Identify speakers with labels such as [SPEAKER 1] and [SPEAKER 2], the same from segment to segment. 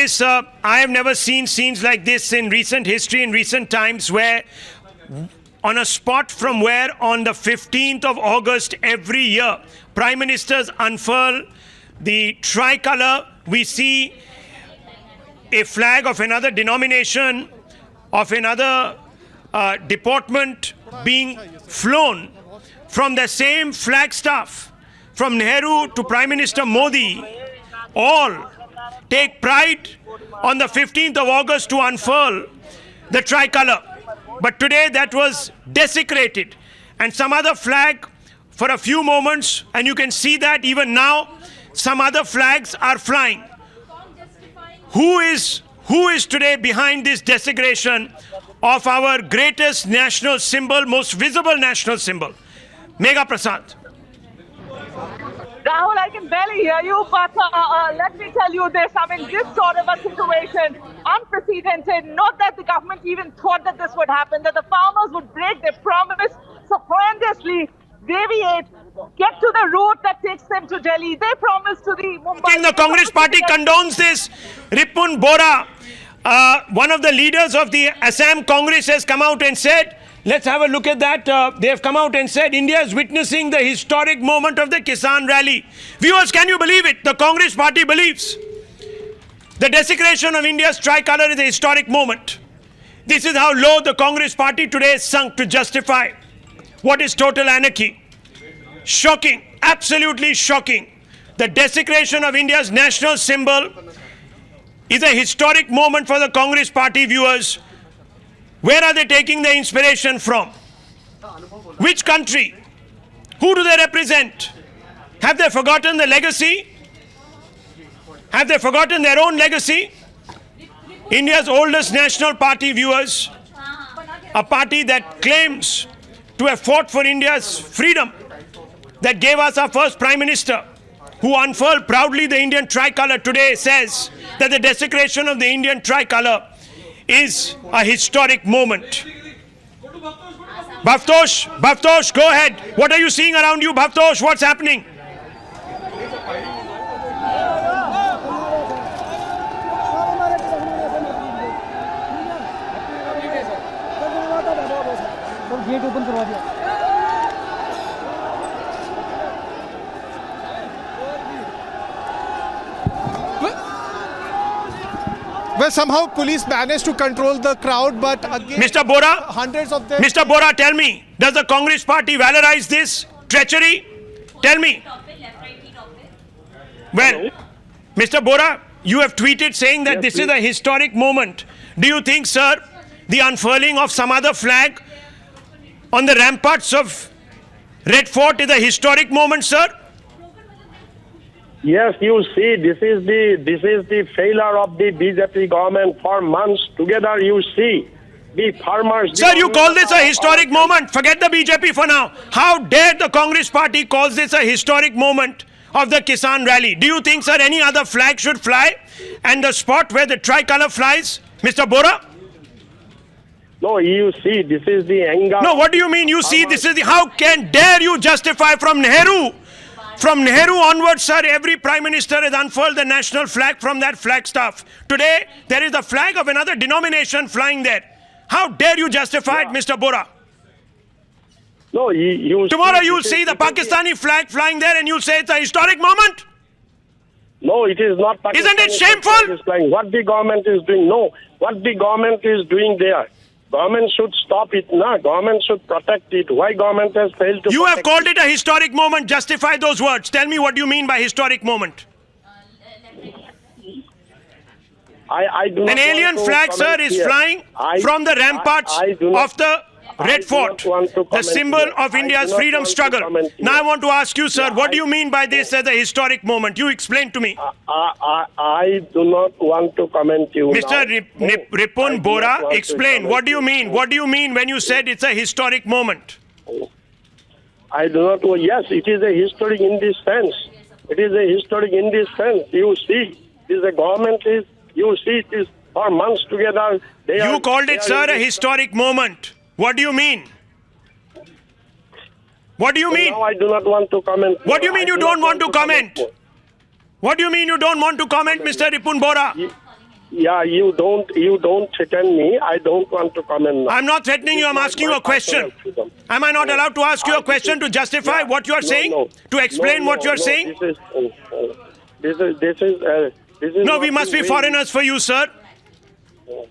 [SPEAKER 1] this, I have never seen scenes like this in recent history, in recent times, where on a spot from where on the 15th of August every year, Prime Ministers unfurl the tricolour, we see a flag of another denomination, of another department being flown from the same flagstaff, from Nehru to Prime Minister Modi, all take pride on the 15th of August to unfurl the tricolour. But today that was desecrated, and some other flag for a few moments, and you can see that even now some other flags are flying. Who is today behind this desecration of our greatest national symbol, most visible national symbol? Mega Prasad.
[SPEAKER 2] Rahul, I can barely hear you, but let me tell you this. I mean, this sort of a situation, unprecedented, not that the government even thought that this would happen, that the farmers would break their promise, so horrendously deviate, get to the route that takes them to Delhi. They promised to the Mumbai...
[SPEAKER 1] The Congress party condones this. Ripun Bora, one of the leaders of the Assam Congress, has come out and said, let's have a look at that. They have come out and said India is witnessing the historic moment of the Kisan Rally. Viewers, can you believe it? The Congress party believes the desecration of India's tricolour is a historic moment. This is how low the Congress party today is sunk to justify what is total anarchy. Shocking, absolutely shocking. The desecration of India's national symbol is a historic moment for the Congress party, viewers. Where are they taking their inspiration from? Which country? Who do they represent? Have they forgotten the legacy? Have they forgotten their own legacy? India's oldest national party, viewers, a party that claims to have fought for India's freedom, that gave us our first Prime Minister, who unfurled proudly the Indian tricolour, today says that the desecration of the Indian tricolour is a historic moment. Bhavtosh, go ahead. What are you seeing around you, Bhavtosh? What's happening?
[SPEAKER 3] Well, somehow police managed to control the crowd, but again,
[SPEAKER 1] Mr. Bora,
[SPEAKER 3] hundreds of them...
[SPEAKER 1] Mr. Bora, tell me, does the Congress party valorize this treachery? Tell me. Well, Mr. Bora, you have tweeted saying that this is a historic moment. Do you think, sir, the unfurling of some other flag on the ramparts of Red Fort is a historic moment, sir?
[SPEAKER 4] Yes, you see, this is the failure of the BJP government for months together. You see, the farmers...
[SPEAKER 1] Sir, you call this a historic moment. Forget the BJP for now. How dare the Congress party calls this a historic moment of the Kisan Rally? Do you think, sir, any other flag should fly? And the spot where the tricolour flies? Mr. Bora?
[SPEAKER 4] No, you see, this is the anger...
[SPEAKER 1] No, what do you mean? You see, this is the... How dare you justify from Nehru? From Nehru onwards, sir, every Prime Minister has unfurled the national flag from that flagstaff. Today, there is the flag of another denomination flying there. How dare you justify it, Mr. Bora?
[SPEAKER 4] No,
[SPEAKER 1] Tomorrow you'll see the Pakistani flag flying there and you'll say it's a historic moment?
[SPEAKER 4] No, it is not.
[SPEAKER 1] Isn't it shameful?
[SPEAKER 4] What the government is doing, no. What the government is doing there. Government should stop it, no. Government should protect it. Why government has failed to...
[SPEAKER 1] You have called it a historic moment. Justify those words. Tell me what you mean by historic moment.
[SPEAKER 4] I do not...
[SPEAKER 1] An alien flag, sir, is flying from the ramparts of the Red Fort, the symbol of India's freedom struggle. Now I want to ask you, sir, what do you mean by this as a historic moment? You explain to me.
[SPEAKER 4] I do not want to comment you
[SPEAKER 1] Mr. Ripun Bora, explain. What do you mean? What do you mean when you said it's a historic moment?
[SPEAKER 4] I do not... Yes, it is a historic in this sense. It is a historic in this sense. You see, this the government is... You see, it is for months together.
[SPEAKER 1] You called it, sir, a historic moment. What do you mean? What do you mean?
[SPEAKER 4] No, I do not want to comment.
[SPEAKER 1] What do you mean you don't want to comment? What do you mean you don't want to comment, Mr. Ripun Bora?
[SPEAKER 4] Yeah, you don't threaten me. I don't want to comment now.
[SPEAKER 1] I'm not threatening you. I'm asking you a question. Am I not allowed to ask you a question to justify what you are saying? To explain what you are saying?
[SPEAKER 4] This is.
[SPEAKER 1] No, we must be foreigners for you, sir.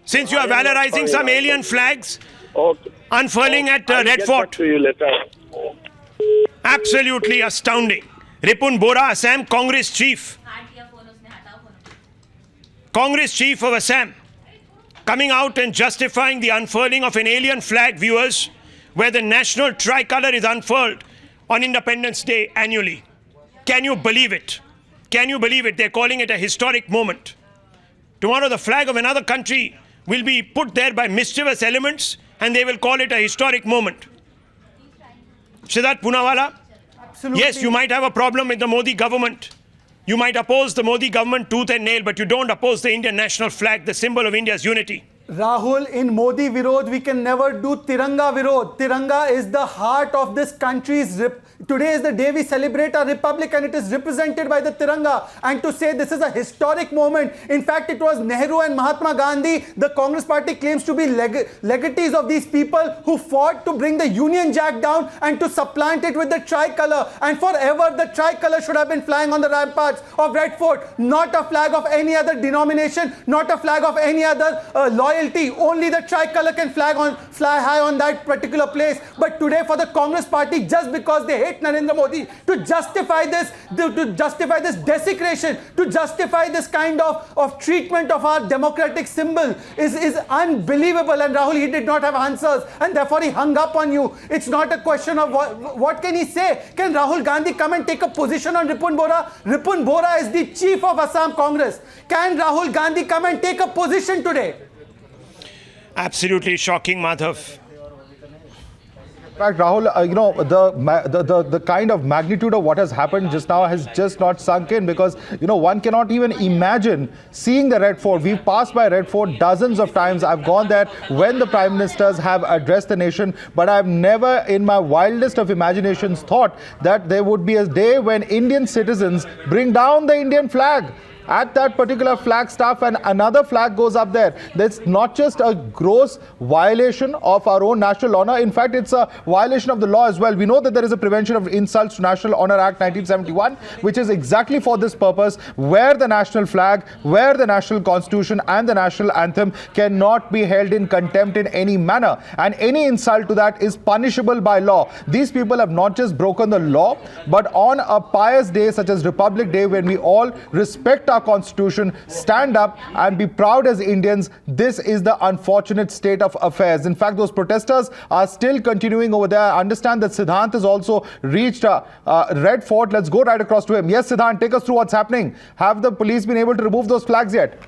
[SPEAKER 1] Since you are valorizing some alien flags,
[SPEAKER 4] Okay.
[SPEAKER 1] unfurling at
[SPEAKER 4] I'll
[SPEAKER 1] Red
[SPEAKER 4] get
[SPEAKER 1] Fort.
[SPEAKER 4] back to you later.
[SPEAKER 1] Absolutely astounding. Ripun Bora, Assam Congress chief. Congress chief of Assam coming out and justifying the unfurling of an alien flag, viewers, where the national tricolour is unfurled on Independence Day annually. Can you believe it? Can you believe it? They're calling it a historic moment. Tomorrow the flag of another country will be put there by mischievous elements and they will call it a historic moment. Siddharth Poonawalla?
[SPEAKER 5] Absolutely.
[SPEAKER 1] Yes, you might have a problem with the Modi government. You might oppose the Modi government tooth and nail, but you don't oppose the Indian national flag, the symbol of India's unity.
[SPEAKER 5] Rahul, in Modi Virod, we can never do Tiranga Virod. Tiranga is the heart of this country's today is the day we celebrate our republic and it is represented by the Tiranga. And to say this is a historic moment, in fact, it was Nehru and Mahatma Gandhi. The Congress party claims to be legatees of these people who fought to bring the Union Jack down and to supplant it with the tricolour. And forever, the tricolour should have been flying on the ramparts of Red Fort, not a flag of any other denomination, not a flag of any other loyalty. Only the tricolour can fly high on that particular place. But today, for the Congress party, just because they hate Narendra Modi, to justify this, desecration, to justify this kind of treatment of our democratic symbol is unbelievable. And Rahul, he did not have answers, and therefore he hung up on you. It's not a question of what can he say. Can Rahul Gandhi come and take a position on Ripun Bora? Ripun Bora is the chief of Assam Congress. Can Rahul Gandhi come and take a position today?
[SPEAKER 1] Absolutely shocking, Madhav.
[SPEAKER 6] In fact, Rahul, the kind of magnitude of what has happened just now has just not sunk in, because, one cannot even imagine seeing the Red Fort. We've passed by Red Fort dozens of times. I've gone there when the Prime Ministers have addressed the nation, but I've never in my wildest of imaginations thought that there would be a day when Indian citizens bring down the Indian flag at that particular flag staff and another flag goes up there. That's not just a gross violation of our own national honor. In fact, it's a violation of the law as well. We know that there is a Prevention of Insults to National Honor Act 1971, which is exactly for this purpose, where the national flag, where the national constitution and the national anthem cannot be held in contempt in any manner. And any insult to that is punishable by law. These people have not just broken the law, but on a pious day such as Republic Day, when we all respect our constitution, stand up and be proud as Indians, this is the unfortunate state of affairs. In fact, those protesters are still continuing over there. I understand that Siddhant has also reached Red Fort. Let's go right across to him. Yes, Siddhant, take us through what's happening. Have the police been able to remove those flags yet?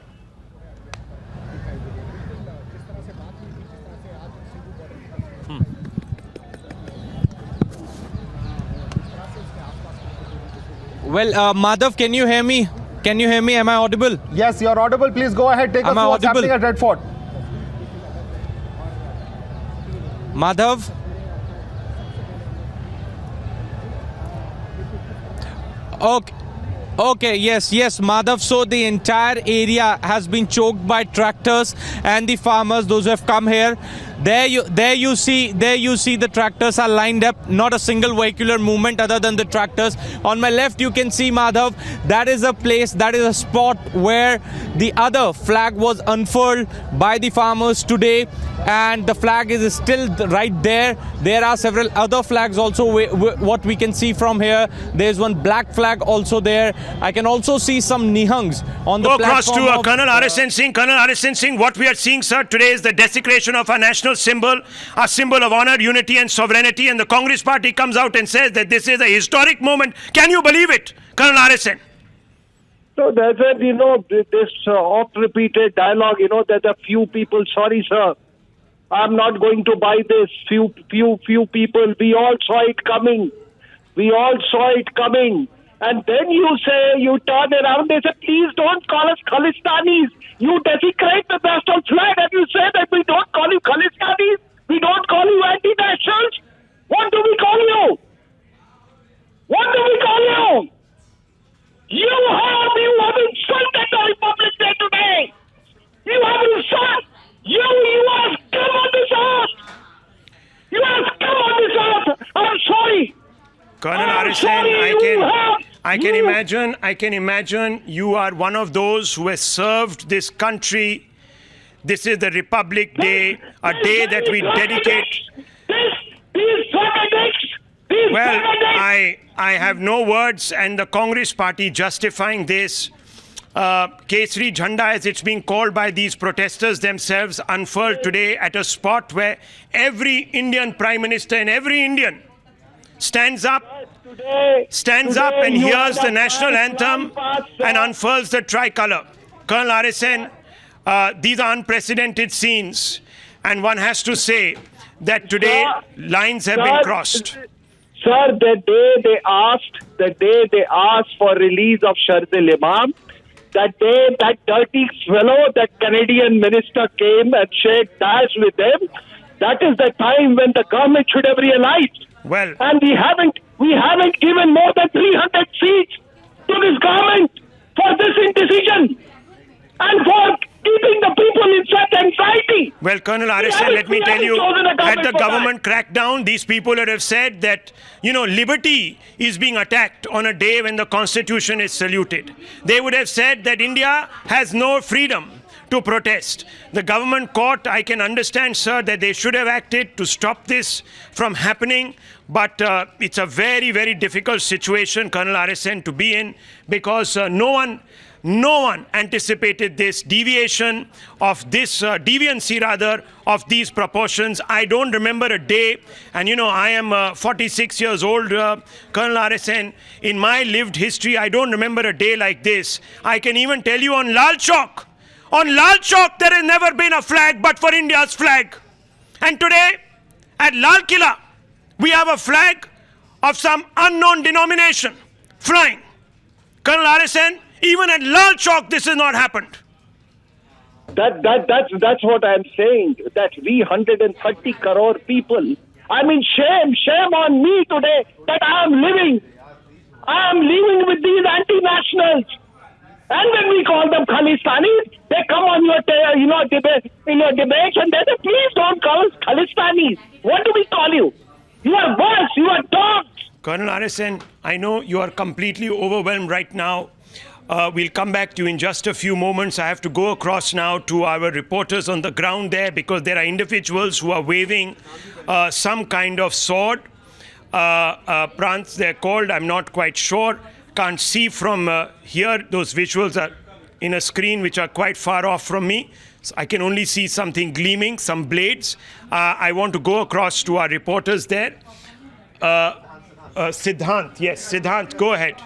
[SPEAKER 7] Well, Madhav, can you hear me? Can you hear me? Am I audible?
[SPEAKER 6] Yes, you're audible. Please go ahead. Take us through what's happening at Red Fort.
[SPEAKER 7] Madhav? Okay, yes, Madhav. So the entire area has been choked by tractors and the farmers, those who have come here. There you see the tractors are lined up, not a single vehicular movement other than the tractors. On my left, you can see, Madhav, that is a place, that is a spot where the other flag was unfurled by the farmers today, and the flag is still right there. There are several other flags also, what we can see from here. There's one black flag also there. I can also see some nihangs on the platform.
[SPEAKER 1] Go across to Colonel R.S.N. Singh. Colonel R.S.N. Singh, what we are seeing, sir, today is the desecration of our national symbol, a symbol of honor, unity and sovereignty, and the Congress party comes out and says that this is a historic moment. Can you believe it, Colonel R.S.N.?
[SPEAKER 4] So there's this oft-repeated dialogue, that a few people, sorry, sir, I'm not going to buy this. Few people, we all saw it coming. And then you turn around, they say, please don't call us Khalistanis. You desecrate the national flag and you say that we don't call you Khalistanis, we don't call you anti-nationals. What do we call you? You have insulted the Republic Day today.
[SPEAKER 1] Arisen, I can imagine you are one of those who has served this country. This is the Republic Day, a day that we dedicate.
[SPEAKER 4] These fanatics!
[SPEAKER 1] Well, I have no words, and the Congress party justifying this. Kesri Jhanda, as it's being called by these protesters themselves, unfurled today at a spot where every Indian Prime Minister and every Indian stands up and hears the national anthem and unfurls the tricolour. Colonel Arisen, these are unprecedented scenes, and one has to say that today lines have been crossed.
[SPEAKER 4] Sir, the day they asked for release of Shardil Imam, that day that dirty fellow, that Canadian minister came and shook hands with them. That is the time when the government should have realized.
[SPEAKER 1] Well,
[SPEAKER 4] and we haven't given more than 300 seats to this government for this indecision and for keeping the people in such anxiety.
[SPEAKER 1] Well, Colonel Arisen, let me tell you, had the government cracked down, these people would have said that, liberty is being attacked on a day when the Constitution is saluted. They would have said that India has no freedom to protest. The government court, I can understand, sir, that they should have acted to stop this from happening. But it's a very, very difficult situation, Colonel Arisen, to be in, because no one anticipated this deviation of this deviancy rather of these proportions. I don't remember a day, and I am 46 years old, Colonel Arisen. In my lived history, I don't remember a day like this. I can even tell you on Lal Chowk, there has never been a flag but for India's flag. And today, at Lal Killa, we have a flag of some unknown denomination flying. Colonel Arisen, even at Lal Chowk, this has not happened.
[SPEAKER 4] That's what I'm saying. That we 130 crore people. I mean, shame on me today that I am living with these anti-nationals. And when we call them Khalistanis, they come on your debates and they say, please don't call us Khalistanis. What do we call you? You are worse. You are dogs.
[SPEAKER 1] Colonel Arisen, I know you are completely overwhelmed right now. We'll come back to you in just a few moments. I have to go across now to our reporters on the ground there, because there are individuals who are waving some kind of sword. Prants, they're called. I'm not quite sure. Can't see from here. Those visuals are in a screen which are quite far off from me. So I can only see something gleaming, some blades. I want to go across to our reporters there. Siddhant, yes, Siddhant, go ahead.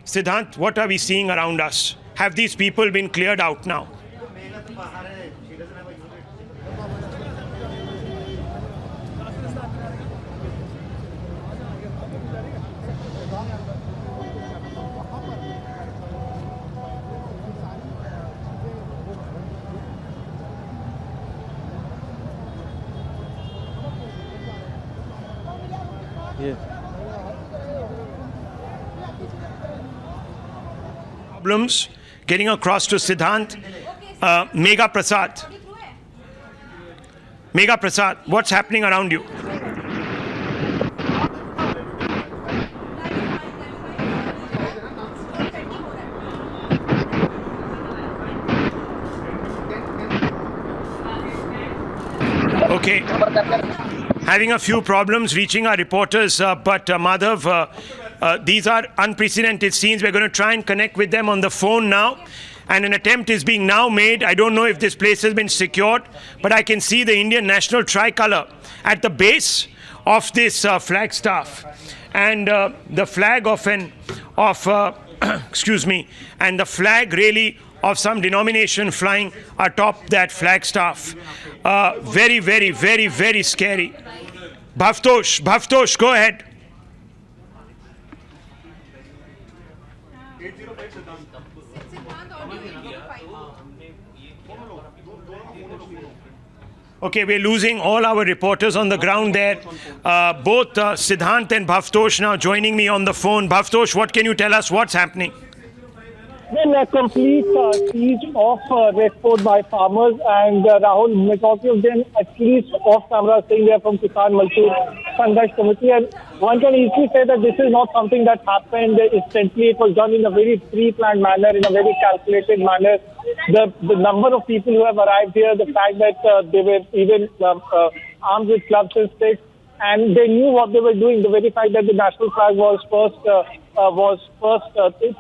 [SPEAKER 1] Siddhant, what are we seeing around us? Have these people been cleared out now? Problems getting across to Siddhant. Megha Prasad, what's happening around you? Okay. Having a few problems reaching our reporters, but Madhav, these are unprecedented scenes. We're going to try and connect with them on the phone now. And an attempt is being now made. I don't know if this place has been secured, but I can see the Indian national tricolour at the base of this flagstaff. And the flag and the flag really of some denomination flying atop that flagstaff. Very, very, very, very scary. Bhavtosh, go ahead. Okay, we're losing all our reporters on the ground there. Both Siddhant and Bhavtosh now joining me on the phone. Bhavtosh, what can you tell us? What's happening?
[SPEAKER 4] been a complete siege of Red Fort by farmers, and Rahul, majority of them, at least off camera, saying they are from Kisan Congress Committee. And one can easily say that this is not something that happened instantly. It was done in a very pre-planned manner, in a very calculated manner. The number of people who have arrived here, the fact that they were even armed with clubs and sticks, and they knew what they were doing. The very fact that the national flag was first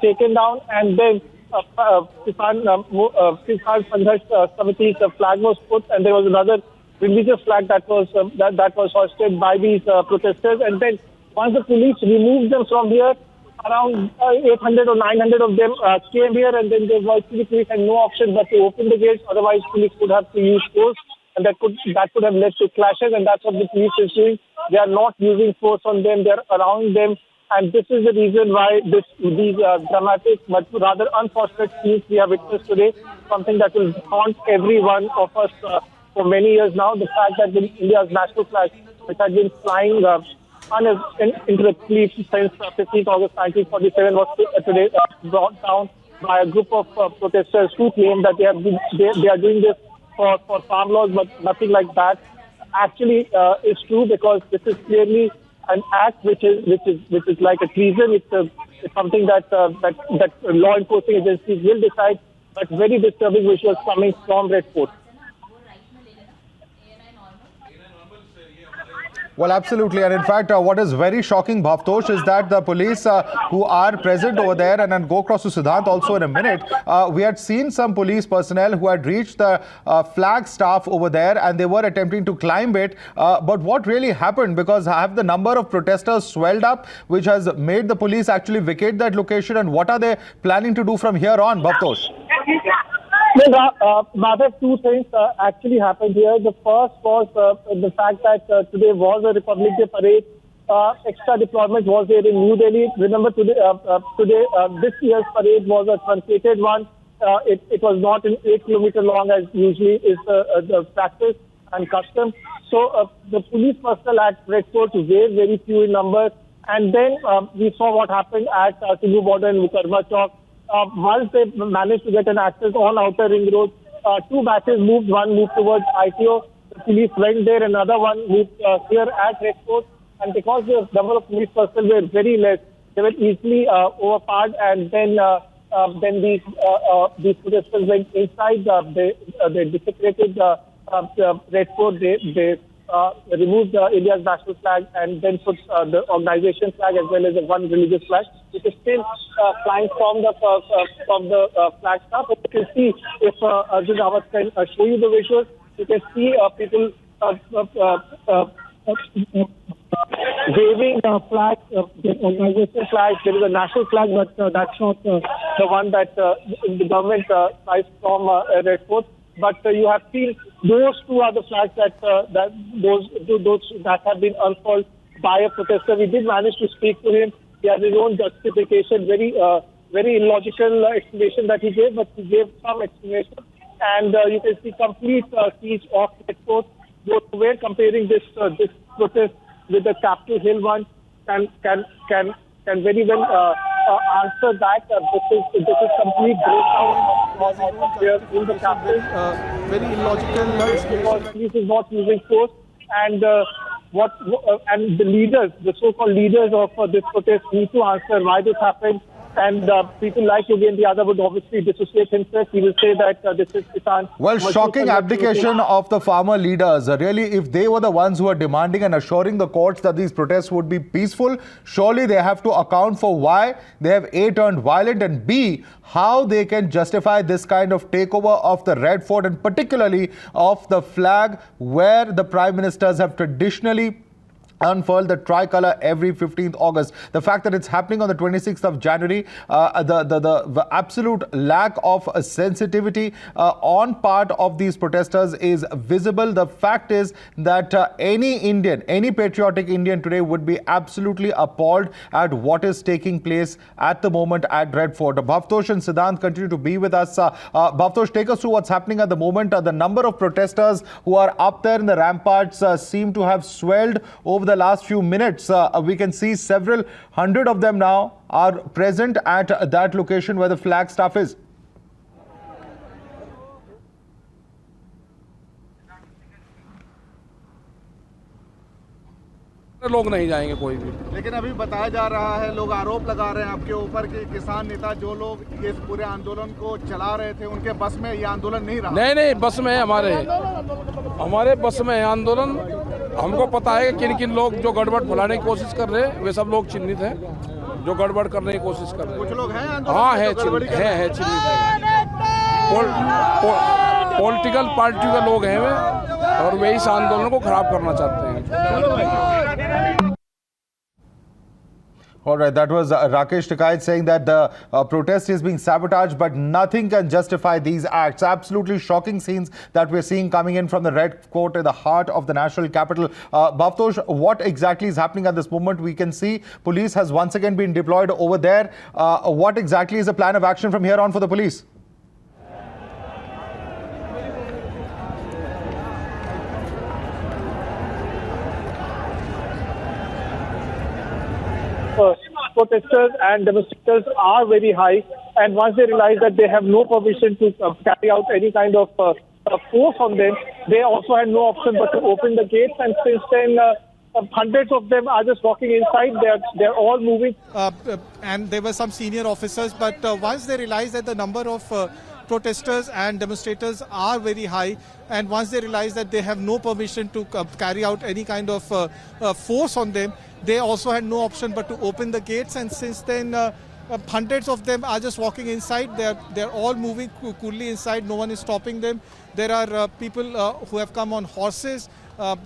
[SPEAKER 4] taken down, and then Kisan Congress Committee's flag was put, and there was another religious flag that was hoisted by these protesters. And then once the police removed them from here, around 800 or 900 of them came here, and then the police had no option but to open the gates. Otherwise, police would have to use force, and that could have led to clashes. And that's what the police is doing. They are not using force on them; they are around them. And this is the reason why these dramatic but rather unfortunate scenes we have witnessed today, something that will haunt every one of us for many years now. The fact that India's national flag, which had been flying uninterruptedly since 15th August 1947, was today brought down by a group of protesters who claim that they are doing this for farm laws, but nothing like that actually is true, because this is clearly an act which is like a treason. It's something that law enforcing agencies will decide, but very disturbing visuals coming from Red Fort.
[SPEAKER 6] Well, absolutely. And in fact, what is very shocking, Bhavtosh, is that the police who are present over there, and then go across to Siddhant also in a minute, we had seen some police personnel who had reached the flag staff over there, and they were attempting to climb it. But what really happened, because have the number of protesters swelled up, which has made the police actually vacate that location, and what are they planning to do from here on, Bhavtosh?
[SPEAKER 4] Rather, two things actually happened here. The first was the fact that today was a Republic Day parade. Extra deployment was there in New Delhi. Remember, today this year's parade was a truncated one. It was not an 8-kilometer long as usually is the practice and custom. So the police personnel at Red Fort were very few in numbers. And then we saw what happened at Sindhu Border and Mukarma Chowk. Once they managed to get an access on Outer Ring Road, two batches moved. One moved towards ITO. The police went there. Another one moved here at Red Fort. And because the number of police personnel were very less, they were easily overpowered. And then these protesters went inside. They desecrated Red Fort. They removed India's national flag and then put the organization flag as well as one religious flag, which is still flying from the flag staff. You can see, if Arjun Rawat can show you the visuals, you can see people waving flags, the organization flag. There is a national flag, but that's not the one that the government flies from Red Fort. But you have seen those two are the flags that have been unfurled by a protester. We did manage to speak to him. He has his own justification, very illogical explanation that he gave, but he gave some explanation. And you can see complete siege of Red Fort. We're comparing this protest with the Capitol Hill one. Can very well answer that. This is complete breakdown here in the capital.
[SPEAKER 3] Very illogical.
[SPEAKER 4] Because police is not using force, and and the leaders, the so-called leaders of this protest, need to answer why this happened. And people like Yogendra Yadav would obviously dissociate himself. He will say that this is Kisan.
[SPEAKER 6] Well, shocking abdication of the farmer leaders. Really, if they were the ones who are demanding and assuring the courts that these protests would be peaceful, surely they have to account for why they have A, turned violent, and B, how they can justify this kind of takeover of the Red Fort, and particularly of the flag where the Prime Ministers have traditionally unfurl the tricolour every 15th August. The fact that it's happening on the 26th of January, the absolute lack of sensitivity on part of these protesters is visible. The fact is that any Indian, any patriotic Indian today would be absolutely appalled at what is taking place at the moment at Red Fort. Bhavtosh and Siddhant continue to be with us. Bhavtosh, take us through what's happening at the moment. The number of protesters who are up there in the ramparts seem to have swelled over the last few minutes. We can see several hundred of them now are present at that location where the flag staff is.
[SPEAKER 8] लोग नहीं जाएंगे कोई भी।
[SPEAKER 9] लेकिन अभी बताया जा रहा है, लोग आरोप लगा रहे हैं आपके ऊपर कि किसान नेता जो लोग इस पूरे आंदोलन को चला रहे थे उनके बस में ये आंदोलन नहीं रहा।
[SPEAKER 8] नहीं बस में है, हमारे बस में है आंदोलन। हमको पता है कि किन किन लोग जो गड़बड़ फैलाने की कोशिश कर रहे हैं वे सब लोग चिन्हित हैं, जो गड़बड़ करने की कोशिश कर रहे हैं।
[SPEAKER 9] कुछ लोग हैं आंदोलन
[SPEAKER 8] हाँ है चिन्हित है। पॉलिटिकल पार्टी के लोग हैं वे, और वे इस आंदोलन को खराब करना चाहते हैं।
[SPEAKER 6] All right, that was Rakesh Tikait saying that the protest is being sabotaged, but nothing can justify these acts. Absolutely shocking scenes that we're seeing coming in from the Red Fort in the heart of the national capital. Bhavtosh, what exactly is happening at this moment? We can see police has once again been deployed over there. What exactly is the plan of action from here on for the police?
[SPEAKER 4] Protesters and demonstrators are very high, and once they realize that they have no permission to carry out any kind of force on them, they also had no option but to open the gates. And since then, hundreds of them are just walking inside. They're all moving.
[SPEAKER 3] And there were some senior officers, but once they realized that the number of protesters and demonstrators are very high, and once they realize that they have no permission to carry out any kind of force on them, they also had no option but to open the gates. And since then, hundreds of them are just walking inside. They're all moving coolly inside. No one is stopping them. There are people who have come on horses.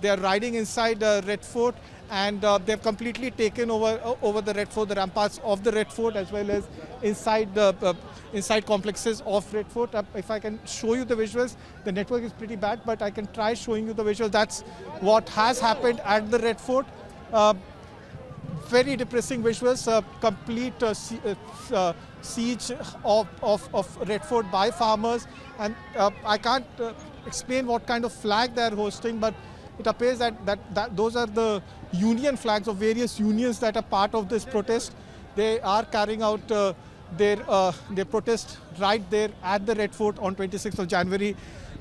[SPEAKER 3] They are riding inside Red Fort, and they've completely taken over the Red Fort, the ramparts of the Red Fort, as well as inside the inside complexes of Red Fort. If I can show you the visuals, the network is pretty bad, but I can try showing you the visuals. That's what has happened at the Red Fort. Very depressing visuals, complete siege of Red Fort by farmers, and I can't explain what kind of flag they are hosting, but it appears that those are the union flags of various unions that are part of this protest. They are carrying out their protest right there at the Red Fort on 26th of January.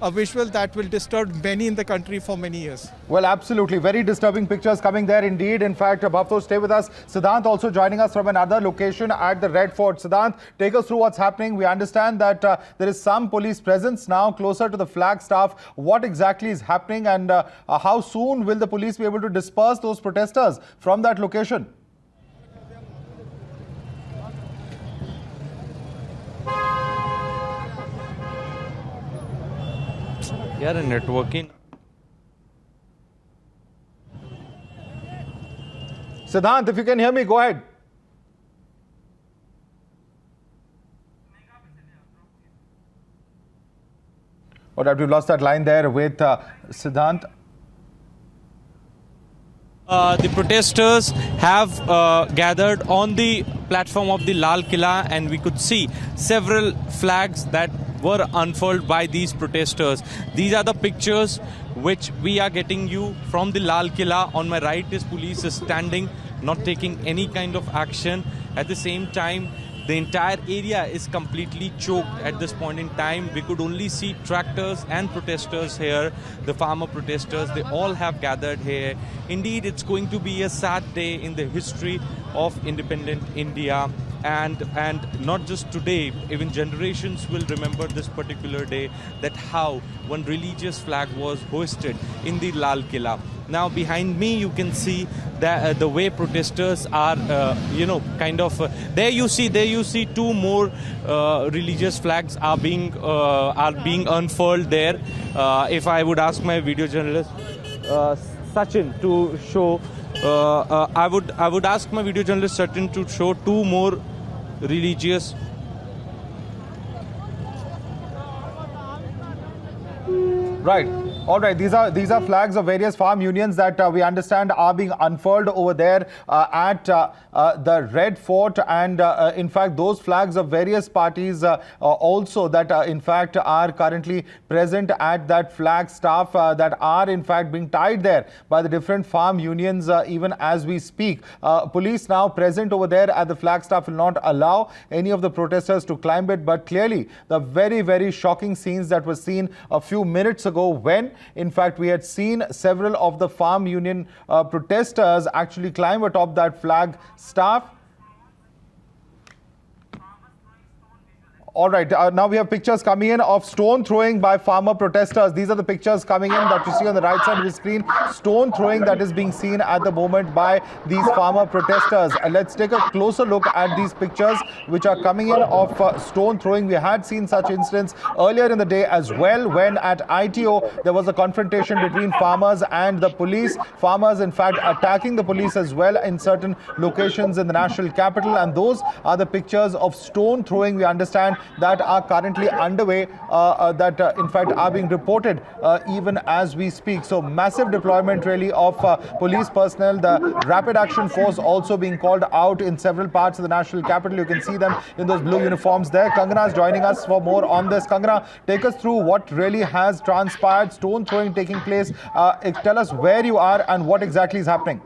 [SPEAKER 3] A visual that will disturb many in the country for many years.
[SPEAKER 6] Well, absolutely. Very disturbing pictures coming there indeed. In fact, Bhavtosh, stay with us. Siddhant also joining us from another location at the Red Fort. Siddhant, take us through what's happening. We understand that there is some police presence now closer to the flag staff. What exactly is happening, and how soon will the police be able to disperse those protesters from that location?
[SPEAKER 7] Yeah, networking.
[SPEAKER 6] Siddhant, if you can hear me, go ahead. All right, we've lost that line there with Siddhant.
[SPEAKER 7] The protesters have gathered on the platform of the Lal Killa, and we could see several flags that were unfurled by these protesters. These are the pictures which we are getting you from the Lal Killa. On my right is police is standing, not taking any kind of action. At the same time, the entire area is completely choked at this point in time. We could only see tractors and protesters here, the farmer protesters. They all have gathered here. Indeed, it's going to be a sad day in the history of independent India. And not just today, even generations will remember this particular day, that how one religious flag was hoisted in the Lal Killa. Now behind me you can see that the way protesters are, there you see two more religious flags are being unfurled there. If I would ask my video journalist Sachin to show, I would ask my video journalist Sachin to show two more religious.
[SPEAKER 6] Right. All right, these are flags of various farm unions that we understand are being unfurled over there at the Red Fort, and in fact those flags of various parties also that in fact are currently present at that flag staff that are in fact being tied there by the different farm unions even as we speak. Police now present over there at the flag staff will not allow any of the protesters to climb it, but clearly the very shocking scenes that were seen a few minutes ago when in fact we had seen several of the farm union protesters actually climb atop that flag staff. All right, now we have pictures coming in of stone throwing by farmer protesters. These are the pictures coming in that you see on the right side of the screen. Stone throwing that is being seen at the moment by these farmer protesters. Let's take a closer look at these pictures which are coming in of stone throwing. We had seen such incidents earlier in the day as well when at ITO there was a confrontation between farmers and the police. Farmers in fact attacking the police as well in certain locations in the national capital, and those are the pictures of stone throwing we understand that are currently underway that in fact are being reported even as we speak. So massive deployment really of police personnel, the rapid action force also being called out in several parts of the national capital. You can see them in those blue uniforms there. Kangana is joining us for more on this. Kangana, take us through what really has transpired, stone throwing taking place. Tell us where you are and what exactly is happening.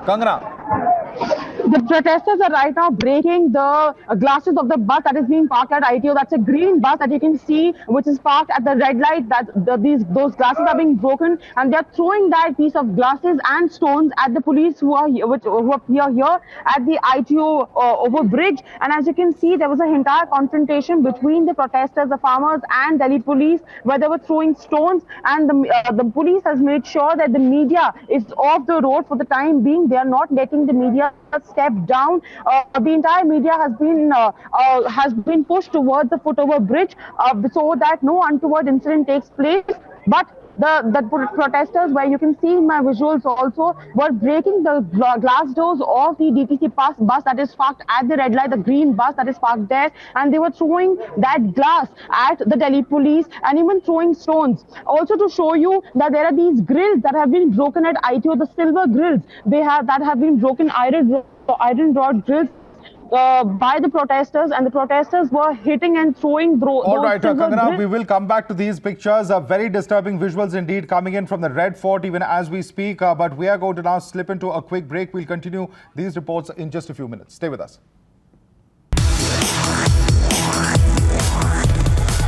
[SPEAKER 6] Kangana.
[SPEAKER 2] The protesters are right now breaking the glasses of the bus that is being parked at ITO. That's a green bus that you can see, which is parked at the red light. Those glasses are being broken, and they are throwing that piece of glasses and stones at the police who are here at the ITO over bridge. And as you can see, there was an entire confrontation between the protesters, the farmers, and Delhi police, where they were throwing stones. And the police has made sure that the media is off the road for the time being. They are not letting the media step down. The entire media has been pushed towards the footover bridge so that no untoward incident takes place. But the protesters, where you can see in my visuals also, were breaking the glass doors of the DTC bus that is parked at the red light, the green bus that is parked there, and they were throwing that glass at the Delhi police and even throwing stones. Also to show you that there are these grills that have been broken at ITO, the silver grills that have been broken, iron rod grills by the protesters, and the protesters were hitting and throwing
[SPEAKER 6] All right, Kangana, we will come back to these pictures. Very disturbing visuals indeed coming in from the Red Fort even as we speak. But we are going to now slip into a quick break. We'll continue these reports in just a few minutes. Stay with us.